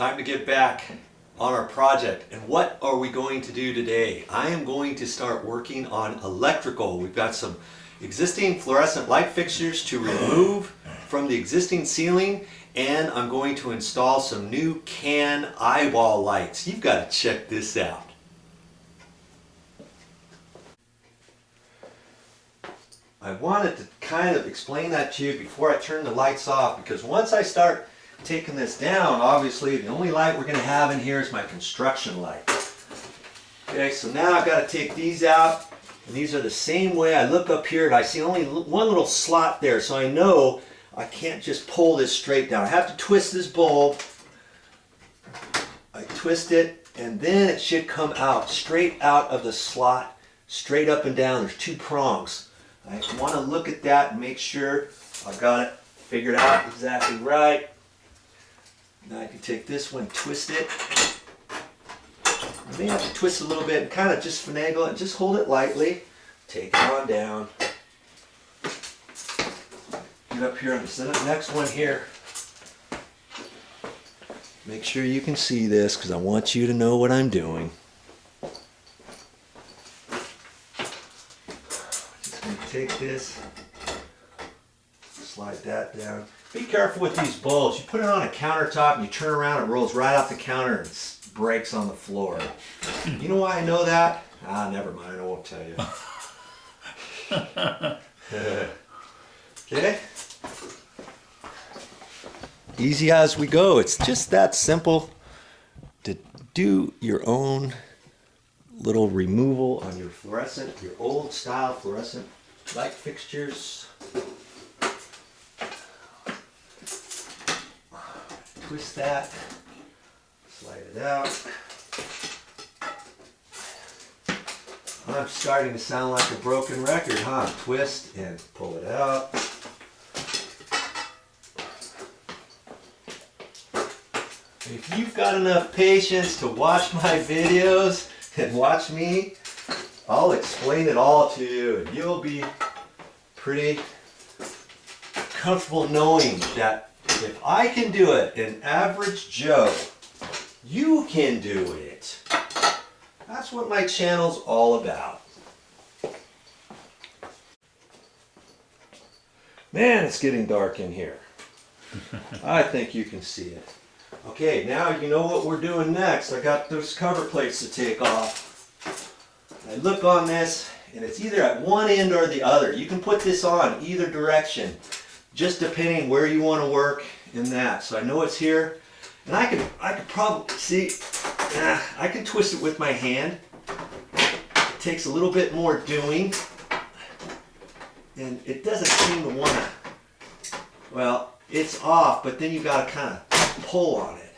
Time to get back on our project. And what are we going to do today? I am going to start working on electrical. We've got some existing fluorescent light fixtures to remove from the existing ceiling, and I'm going to install some new can eyeball lights. You've got to check this out. I wanted to kind of explain that to you before I turn the lights off, because once I start taking this down, obviously the only light we're going to have in here is my construction light. Okay, so now I've got to take these out, and these are the same way. I look up here and I see only one little slot there, so I know I can't just pull this straight down. I have to twist this bulb. I twist it, and then it should come out straight out of the slot, straight up and down. There's two prongs. I want to look at that and make sure I've got it figured out exactly right. Now I can take this one, twist it. I may have to twist a little bit and kind of just finagle it, just hold it lightly. Take it on down. Get up here on the next one here. Make sure you can see this because I want you to know what I'm doing. Just going to take this, slide that down. Be careful with these bulbs. You put it on a countertop and you turn around, it rolls right off the counter and breaks on the floor. You know why I know that? Ah, never mind, I won't tell you. Okay? Easy as we go. It's just that simple to do your own little removal on your fluorescent, your old style fluorescent light fixtures. Twist that, slide it out. I'm starting to sound like a broken record, huh? Twist and pull it out. If you've got enough patience to watch my videos and watch me, I'll explain it all to you, and you'll be pretty comfortable knowing that if I can do it, an average Joe, you can do it. That's what my channel's all about. Man, it's getting dark in here. I think you can see it. Okay, now you know what we're doing next. I got those cover plates to take off. I look on this, and it's either at one end or the other. You can put this on either direction, just depending where you want to work in that. So I know it's here, and I could probably see. I can twist it with my hand. It takes a little bit more doing, and it doesn't seem to want to. Well, it's off, but then you got to kind of pull on it,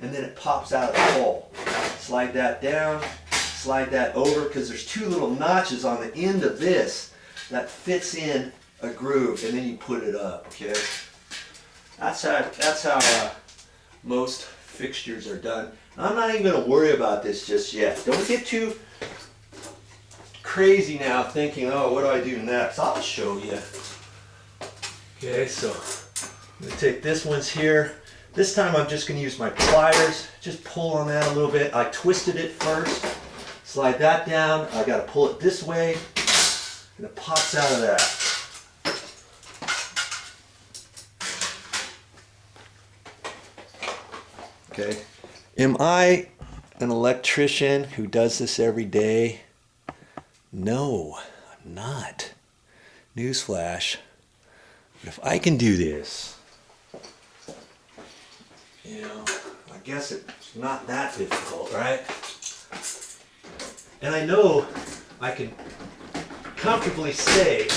and then it pops out of the hole. Slide that down, slide that over, because there's two little notches on the end of this that fits in a groove, and then you put it up. Okay, that's how most fixtures are done. I'm not even going to worry about this just yet. Don't get too crazy now thinking, oh, what do I do next? I'll show you. Okay, so I'm going to take this one's here. This time I'm just going to use my pliers. Just pull on that a little bit. I twisted it first. Slide that down. I got to pull it this way, and it pops out of that. Okay. Am I an electrician who does this every day? No, I'm not. Newsflash. But if I can do this, you know, I guess it's not that difficult, right? And I know I can comfortably say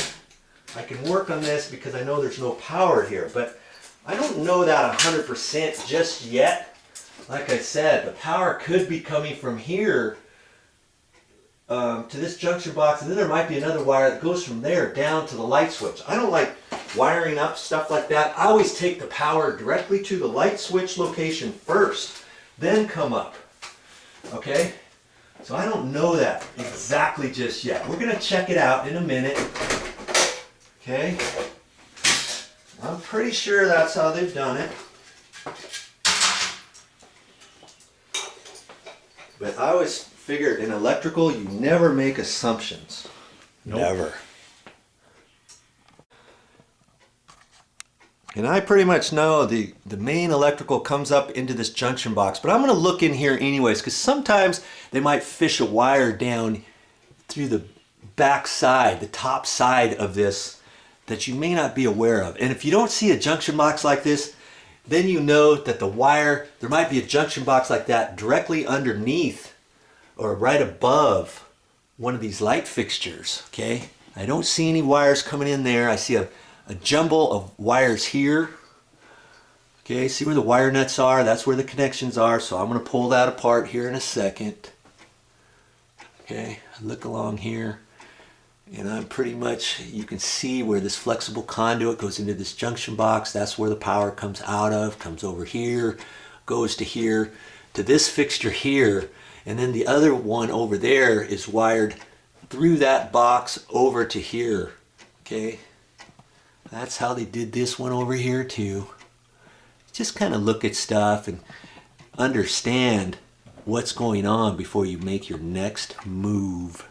I can work on this because I know there's no power here, but I don't know that 100% just yet. Like I said, the power could be coming from here to this junction box, and then there might be another wire that goes from there down to the light switch. I don't like wiring up stuff like that. I always take the power directly to the light switch location first, then come up. Okay? So I don't know that exactly just yet. We're going to check it out in a minute. Okay? I'm pretty sure that's how they've done it. But I always figure in electrical, you never make assumptions. Nope. Never. And I pretty much know the main electrical comes up into this junction box, but I'm going to look in here anyways, because sometimes they might fish a wire down through the back side, the top side of this, that you may not be aware of. And if you don't see a junction box like this, then you know that the wire, there might be a junction box like that directly underneath or right above one of these light fixtures, okay? I don't see any wires coming in there. I see a jumble of wires here. Okay, see where the wire nuts are? That's where the connections are. So I'm going to pull that apart here in a second. Okay, look along here. And I'm pretty much, you can see where this flexible conduit goes into this junction box. That's where the power comes out of, comes over here, goes to here, to this fixture here. And then the other one over there is wired through that box over to here. Okay. That's how they did this one over here too. Just kind of look at stuff and understand what's going on before you make your next move.